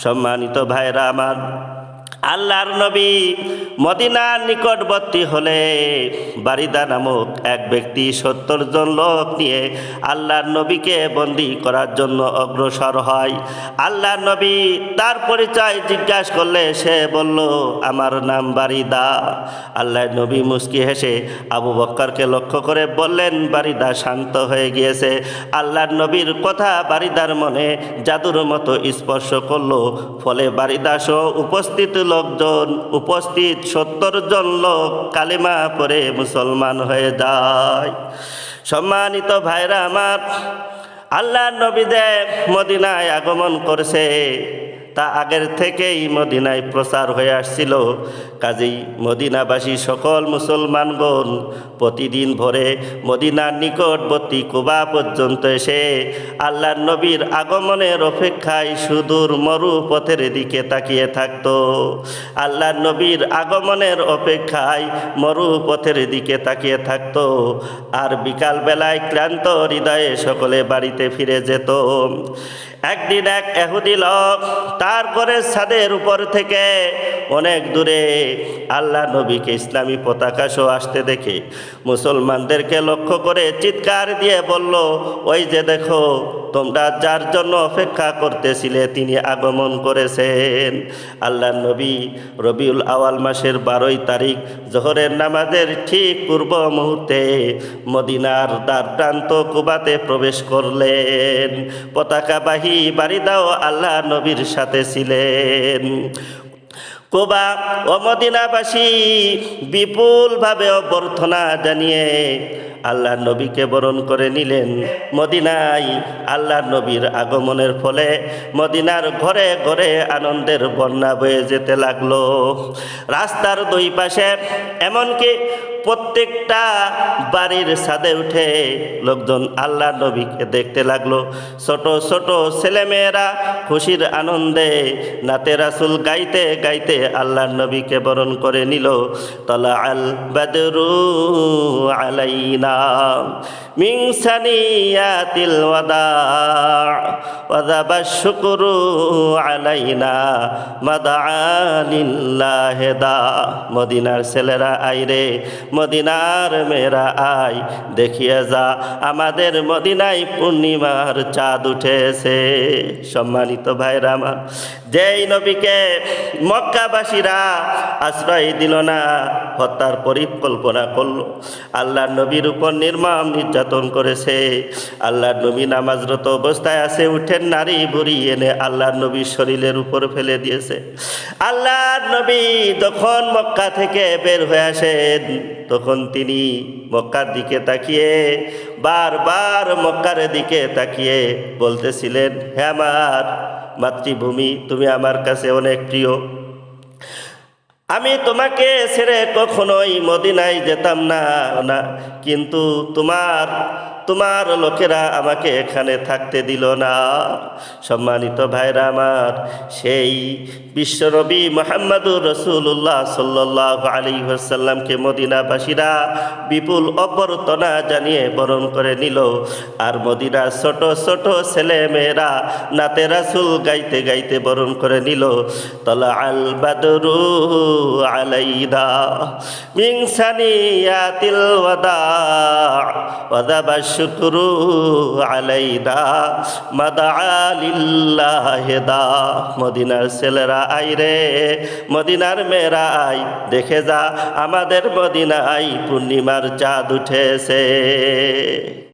সম্মানিত ভাইরা আমার, আল্লাহর নবী মদিনার নিকটবর্তী হলে বারিদা নামক এক ব্যক্তি ৭০ জন লোক নিয়ে আল্লাহর নবীকে বন্দী করার জন্য অগ্রসর হয়। আল্লাহর নবী তার পরিচয় জিজ্ঞাসা করলে সে বলল, আমার নাম বারিদা। আল্লাহর নবী মুস্কি হেসে আবু বক্করকে লক্ষ্য করে বললেন, বারিদা শান্ত হয়ে গিয়েছে। আল্লাহর নবীর কথা বারিদার মনে জাদুর মতো স্পর্শ করলো। ফলে বারিদা সহ উপস্থিত ৭০ জন লোক কালিমা পড়ে মুসলমান হয়ে যায়। সম্মানিত ভাইরা আমার, আল্লাহর নবী যে মদিনায় আগমন করেছে তা আগের থেকেই মদিনায় প্রচার হয়ে আসছিল। কাজেই মদিনাবাসী সকল মুসলমানগণ প্রতিদিন ভোরে মদিনার নিকটবর্তী কুবা পর্যন্ত এসে আল্লাহর নবীর আগমনের অপেক্ষায় সুদূর মরুপথের দিকে তাকিয়ে থাকত। আল্লাহর নবীর আগমনের অপেক্ষায় মরুপথের দিকে তাকিয়ে থাকত। আর বিকালবেলায় ক্লান্ত হৃদয়ে সকলে বাড়িতে ফিরে যেত। একদিন এক ইহুদি লোক তার ঘরের ছাদের উপর থেকে অনেক দূরে আল্লাহ নবীকে ইসলামী পতাকা সহ আসতে দেখে মুসলমানদেরকে লক্ষ্য করে চিৎকার দিয়ে বলল, ওই যে দেখো, তোমরা যার জন্য অপেক্ষা করতেছিলে তিনি আগমন করেছেন। আল্লাহর নবী রবিউল আওয়াল মাসের 12 তারিখ জোহরের নামাজের ঠিক পূর্ব মুহূর্তে মদিনার দ্বারপ্রান্ত কুবাতে প্রবেশ করলেন। পতাকাবাহী বারিদাও আল্লাহ নবীর সাথে ছিলেন। কুবা ও মদিনাবাসী বিপুলভাবে অভ্যর্থনা জানিয়ে আল্লাহর নবীকে বরণ করে নিলেন। মদিনায় আল্লাহর নবীর আগমনের ফলে মদিনার ঘরে ঘরে আনন্দের বন্যা বয়ে যেতে লাগলো। রাস্তার দুই পাশে এমনকি প্রত্যেকটা বাড়ির ছাদে উঠে লোকজন আল্লাহর নবীকে দেখতে লাগলো। ছোট ছোট ছেলেমেয়েরা খুশির আনন্দে নাতে রাসূল গাইতে গাইতে আল্লাহর নবীকে বরণ করে নিল। তলা আল বাদরু আলাইনা মিন সানিয়াতিল ওয়াদা ওয়াদাবা শুকরু আলাইনা মাদআ লিল্লাহি দা। মদিনার ছেলেরা আইরে, মদিনার মেয়েরা আয়, দেখিয়ে যা আমাদের মদিনায় পূর্ণিমার চাঁদ উঠেছে। সম্মানিত ভাইরা আমার, যেই নবীকে মক্কাবাসীরা আশ্রয় দিল না, হত্যার পরিকল্পনা করল, আল্লাহর নবীর উপর নির্মম নির্যাতন করেছে। আল্লাহর নবী নামাজরত অবস্থায় আছে, উঠেন নারী বুড়ি এনে আল্লাহর নবীর শরীরের উপর ফেলে দিয়েছে। আল্লাহর নবী যখন মক্কা থেকে বের হয়ে আসেন তখন তিনি মক্কার দিকে তাকিয়ে বারবার মক্কার দিকে তাকিয়ে বলতেছিলেন, হে আমার মাতৃভূমি, তুমি আমার কাছে অনেক প্রিয়, আমি তোমাকে ছেড়ে কখনোই মদিনায় যেতাম না, কিন্তু তোমার লোকেরা আমাকে এখানে থাকতে দিল না। সম্মানিত ভাইরা আমার, সেই বিশ্বনবী মুহাম্মদুর রাসূলুল্লাহ সাল্লাল্লাহু আলাইহি ওয়াসাল্লামকে মদিনাবাসীরা বিপুল অভ্যর্থনা জানিয়ে বরণ করে নিল। আর মদিনার ছোট ছোট ছেলে মেয়েরা নাতে রাসূল গাইতে গাইতে বরণ করে নিল। তলা আল বাদরু আলাইনা মিন সানিয়াতিল ওয়াদা ওয়াদাবা শুকরু আলাইনা মাদআ লিল্লাহি দা। মদিনার ছেলেরা আইরে, মদিনার মেয়েরা আই, দেখে যা আমাদের মদিনায় পূর্ণিমার চাঁদ উঠেছে।